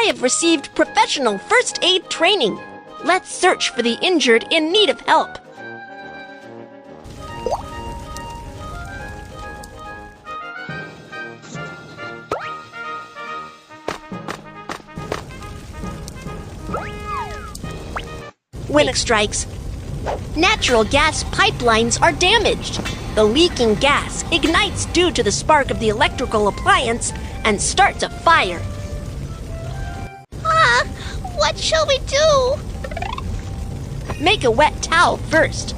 have received professional first aid training. Let's search for the injured in need of help. When it strikes, natural gas pipelines are damaged. The leaking gas ignites due to the spark of the electrical appliance and starts a fire. What shall we do? Make a wet towel first.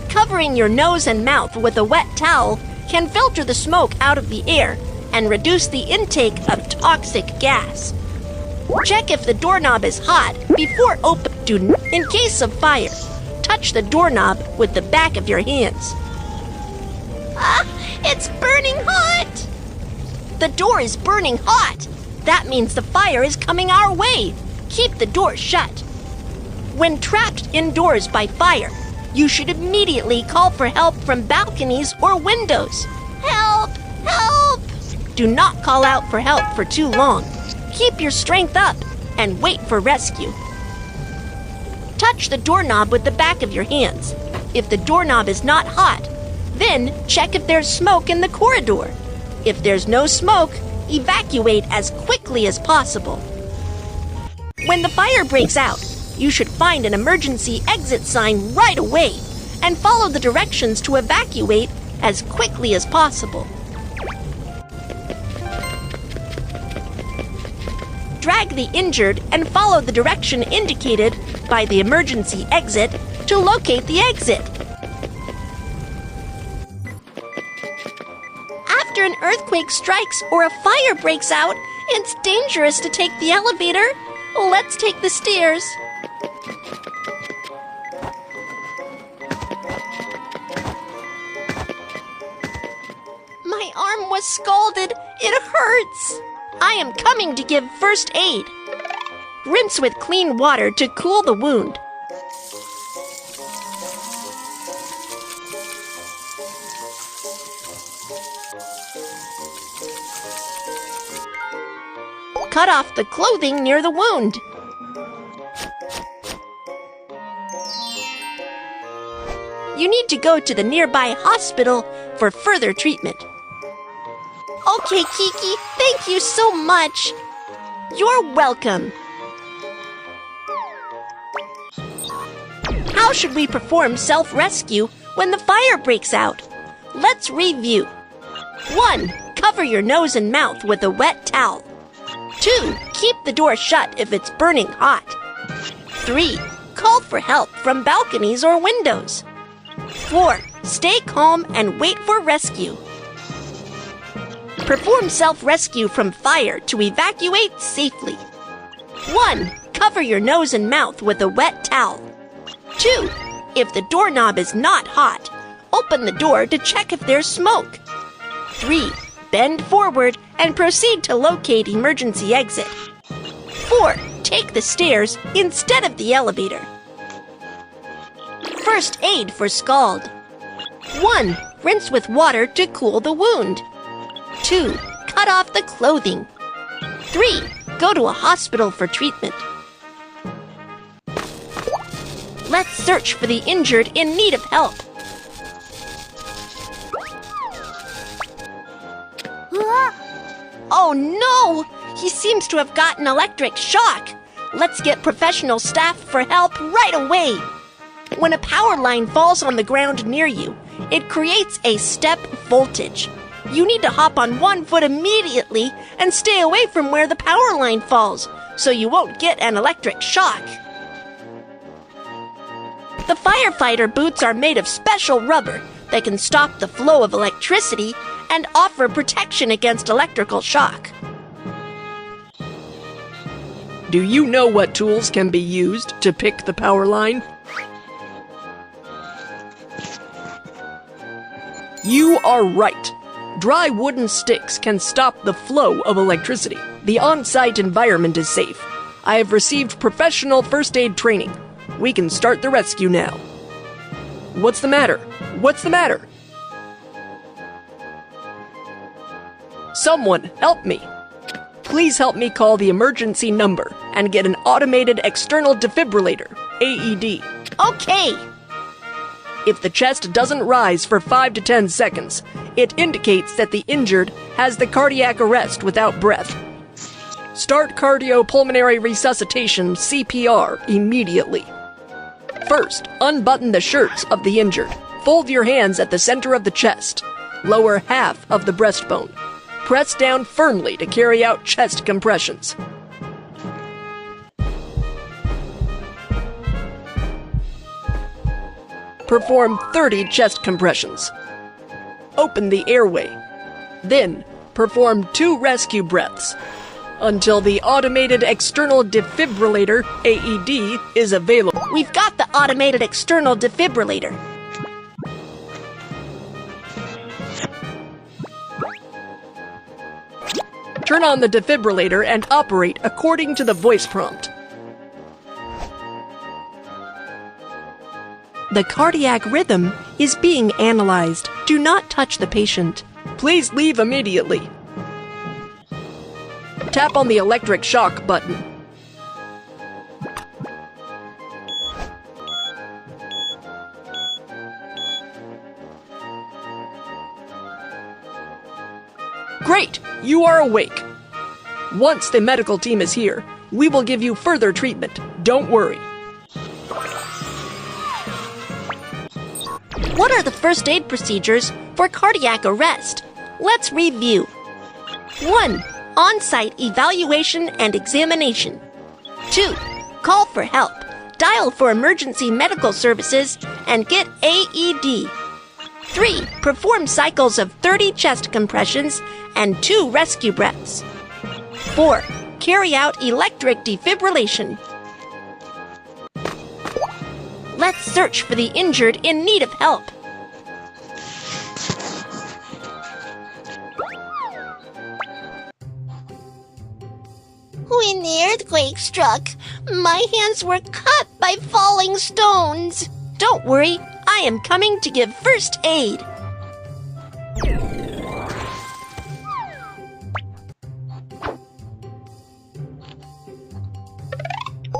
Covering your nose and mouth with a wet towel can filter the smoke out of the air and reduce the intake of toxic gas. Check if the doorknob is hot before opening. In case of fire, touch the doorknob with the back of your hands. It's burning hot! The door is burning hot. That means the fire is coming our way. Keep the door shut. When trapped indoors by fire, you should immediately call for help from balconies or windows. Help! Help! Do not call out for help for too long. Keep your strength up and wait for rescue. Touch the doorknob with the back of your hands. If the doorknob is not hot, then check if there's smoke in the corridor. If there's no smoke, evacuate as quickly as possible. When the fire breaks out, you should find an emergency exit sign right away and follow the directions to evacuate as quickly as possible. Drag the injured and follow the direction indicated by the emergency exit to locate the exit. After an earthquake strikes or a fire breaks out, it's dangerous to take the elevator. Let's take the stairs. My arm was scalded. It hurts. I am coming to give first aid. Rinse with clean water to cool the wound. Cut off the clothing near the wound. You need to go to the nearby hospital for further treatment. Okay, Kiki, thank you so much. You're welcome. How should we perform self-rescue when the fire breaks out? Let's review. 1. Cover your nose and mouth with a wet towel. 2. Keep the door shut if it's burning hot. 3. Call for help from balconies or windows. 4. Stay calm and wait for rescue. Perform self-rescue from fire to evacuate safely. 1. Cover your nose and mouth with a wet towel. 2. If the doorknob is not hot, open the door to check if there's smoke. 3. Bend forward and proceed to locate emergency exit. 4. Take the stairs instead of the elevator. First aid for scald. 1. Rinse with water to cool the wound. 2. Cut off the clothing. 3. Go to a hospital for treatment. Let's search for the injured in need of help. Oh no! He seems to have gotten electric shock. Let's get professional staff for help right away. When a power line falls on the ground near you, it creates a step voltage. You need to hop on one foot immediately and stay away from where the power line falls, so you won't get an electric shock. The firefighter boots are made of special rubber that can stop the flow of electricity and offer protection against electrical shock. Do you know what tools can be used to pick the power line? You are right. Dry wooden sticks can stop the flow of electricity. The on-site environment is safe. I have received professional first aid training. We can start the rescue now. What's the matter? What's the matter? Someone help me. Please help me call the emergency number and get an automated external defibrillator, AED. Okay. If the chest doesn't rise for 5 to 10 seconds, it indicates that the injured has the cardiac arrest without breath. Start cardiopulmonary resuscitation, CPR, immediately. First, unbutton the shirts of the injured. Fold your hands at the center of the chest. Lower half of the breastbone. Press down firmly to carry out chest compressions. Perform 30 chest compressions. Open the airway. Then, perform 2 rescue breaths until the automated external defibrillator, AED, is available. We've got the automated external defibrillator. Turn on the defibrillator and operate according to the voice prompt. The cardiac rhythm is being analyzed. Do not touch the patient. Please leave immediately. Tap on the electric shock button. Great! You are awake. Once the medical team is here, we will give you further treatment. Don't worry. What are the first aid procedures for cardiac arrest? Let's review. 1. On-site evaluation and examination. 2. Call for help. Dial for emergency medical services and get AED. 3. Perform cycles of 30 chest compressions and 2 rescue breaths. 4. Carry out electric defibrillation. Let's search for the injured in need of help. When the earthquake struck, my hands were cut by falling stones. Don't worry, I am coming to give first aid.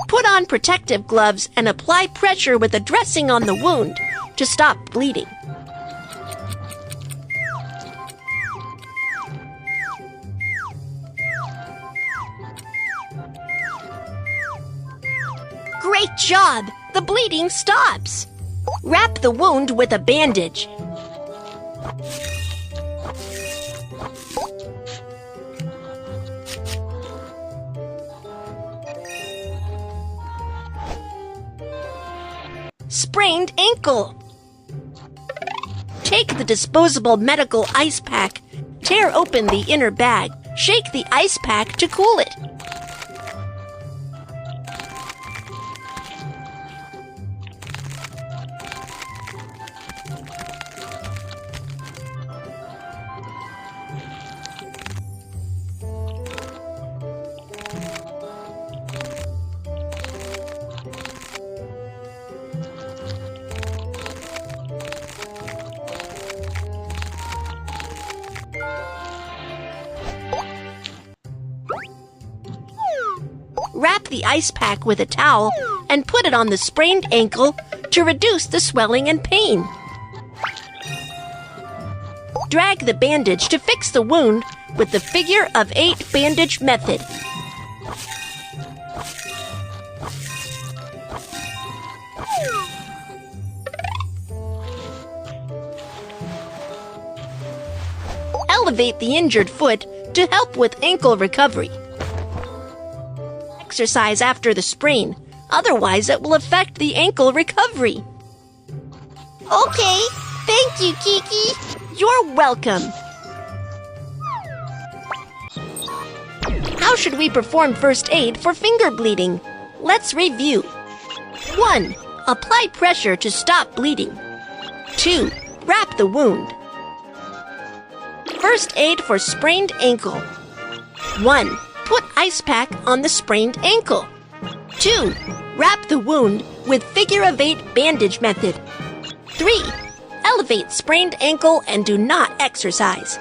Put on protective gloves and apply pressure with a dressing on the wound to stop bleeding. Great job! The bleeding stops. Wrap the wound with a bandage. Sprained ankle. Take the disposable medical ice pack, tear open the inner bag, shake the ice pack to cool it. Wrap the ice pack with a towel and put it on the sprained ankle to reduce the swelling and pain. Drag the bandage to fix the wound with the figure of 8 bandage method. Elevate the injured foot to help with ankle recovery. Exercise after the sprain, otherwise it will affect the ankle recovery. Okay, thank you, Kiki. You're welcome. How should we perform first aid for finger bleeding? Let's review. 1. Apply pressure to stop bleeding. 2. Wrap the wound. First aid for sprained ankle. 1. Put ice pack on the sprained ankle. 2. Wrap the wound with figure-of-8 bandage method. 3. Elevate sprained ankle and do not exercise.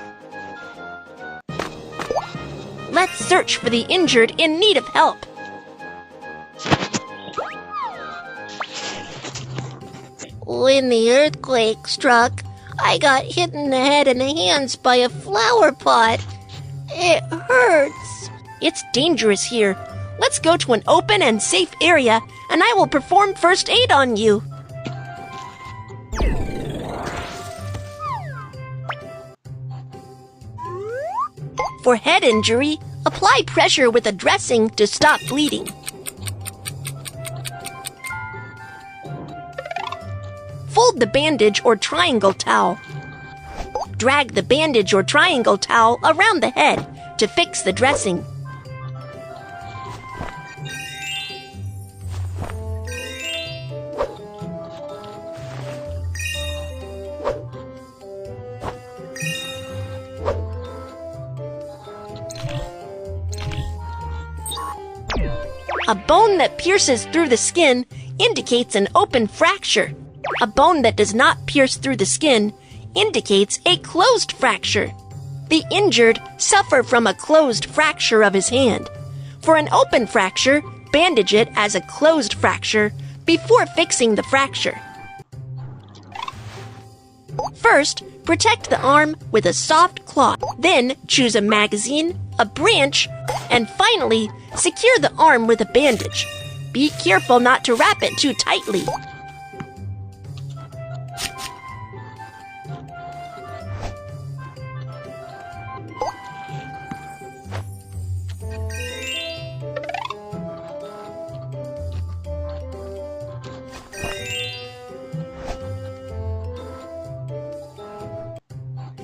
Let's search for the injured in need of help. When the earthquake struck, I got hit in the head and the hands by a flower pot. It hurts. It's dangerous here. Let's go to an open and safe area, and I will perform first aid on you. For head injury, apply pressure with a dressing to stop bleeding. Fold the bandage or triangle towel. Drag the bandage or triangle towel around the head to fix the dressing. A bone that pierces through the skin indicates an open fracture. A bone that does not pierce through the skin indicates a closed fracture. The injured suffer from a closed fracture of his hand. For an open fracture, bandage it as a closed fracture before fixing the fracture. First, protect the arm with a soft cloth. Then, choose a magazine, a branch, and finally, secure the arm with a bandage. Be careful not to wrap it too tightly.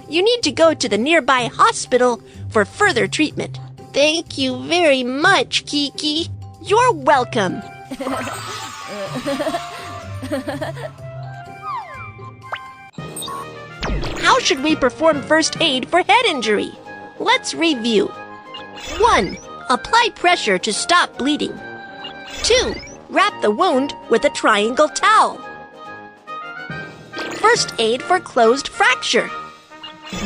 You need to go to the nearby hospital for further treatment. Thank you very much, Kiki. You're welcome. How should we perform first aid for head injury? Let's review. 1. Apply pressure to stop bleeding. 2. Wrap the wound with a triangle towel. First aid for closed fracture.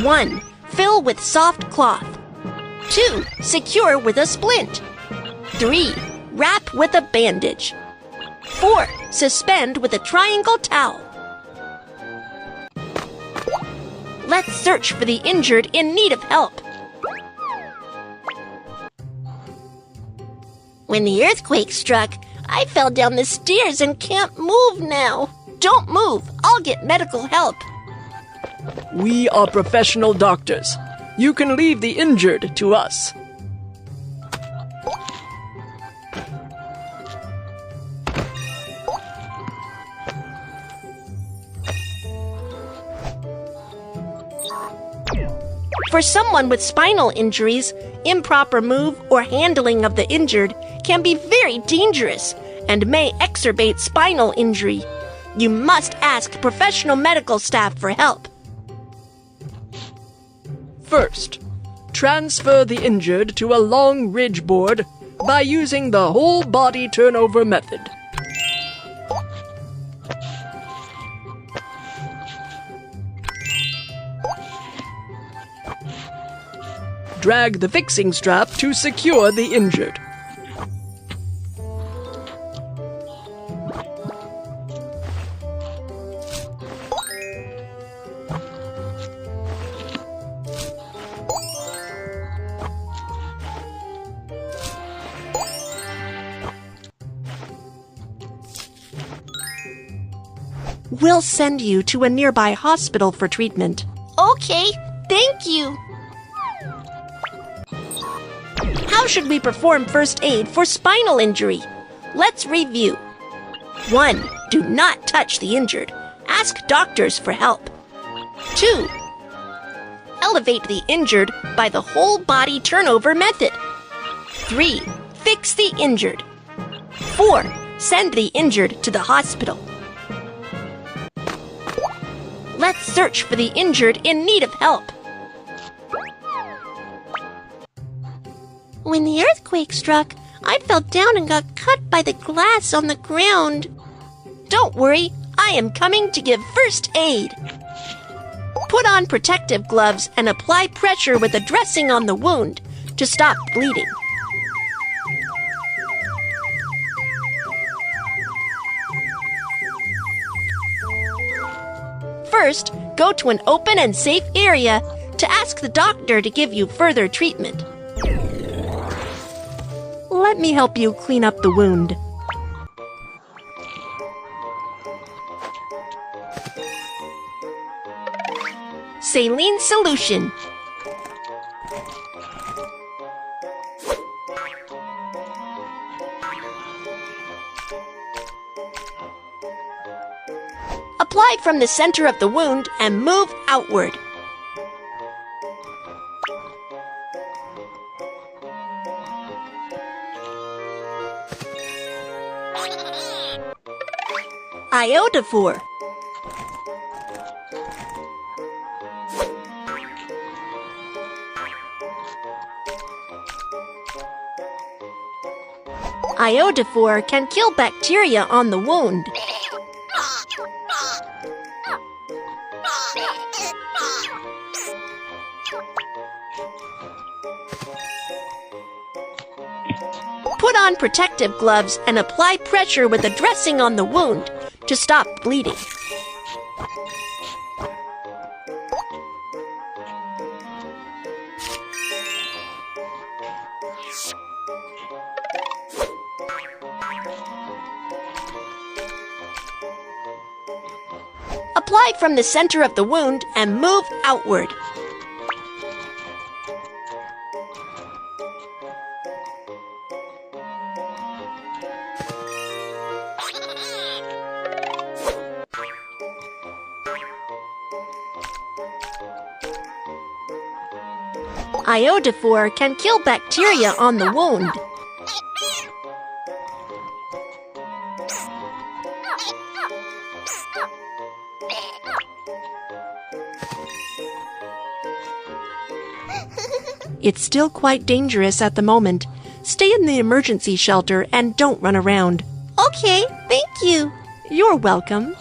1. Fill with soft cloth. 2. Secure with a splint. 3. Wrap with a bandage. 4. Suspend with a triangle towel. Let's search for the injured in need of help. When the earthquake struck, I fell down the stairs and can't move now. Don't move. I'll get medical help. We are professional doctors. You can leave the injured to us. For someone with spinal injuries, improper move or handling of the injured can be very dangerous and may exacerbate spinal injury. You must ask professional medical staff for help. First, transfer the injured to a long ridge board by using the whole body turnover method. Drag the fixing strap to secure the injured. We'll send you to a nearby hospital for treatment. Okay, thank you. How should we perform first aid for spinal injury? Let's review. 1. Do not touch the injured. Ask doctors for help. 2. Elevate the injured by the whole body turnover method. 3. Fix the injured. 4. Send the injured to the hospital. Let's search for the injured in need of help. When the earthquake struck, I fell down and got cut by the glass on the ground. Don't worry, I am coming to give first aid. Put on protective gloves and apply pressure with a dressing on the wound to stop bleeding. First, go to an open and safe area to ask the doctor to give you further treatment. Let me help you clean up the wound. Saline solution. Apply from the center of the wound and move outward. Iodophor. Iodophor can kill bacteria on the wound. Put on protective gloves and apply pressure with a dressing on the wound to stop bleeding. Apply from the center of the wound and move outward. Iodophor can kill bacteria on the wound. It's still quite dangerous at the moment. Stay in the emergency shelter and don't run around. Okay, thank you. You're welcome.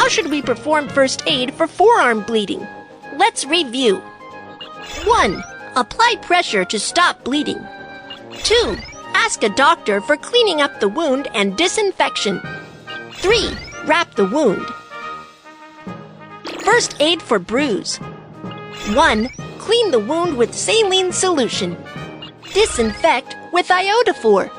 How should we perform first aid for forearm bleeding? Let's review. 1. Apply pressure to stop bleeding. 2. Ask a doctor for cleaning up the wound and disinfection. 3. Wrap the wound. First aid for bruise. 1. Clean the wound with saline solution. Disinfect with iodophor.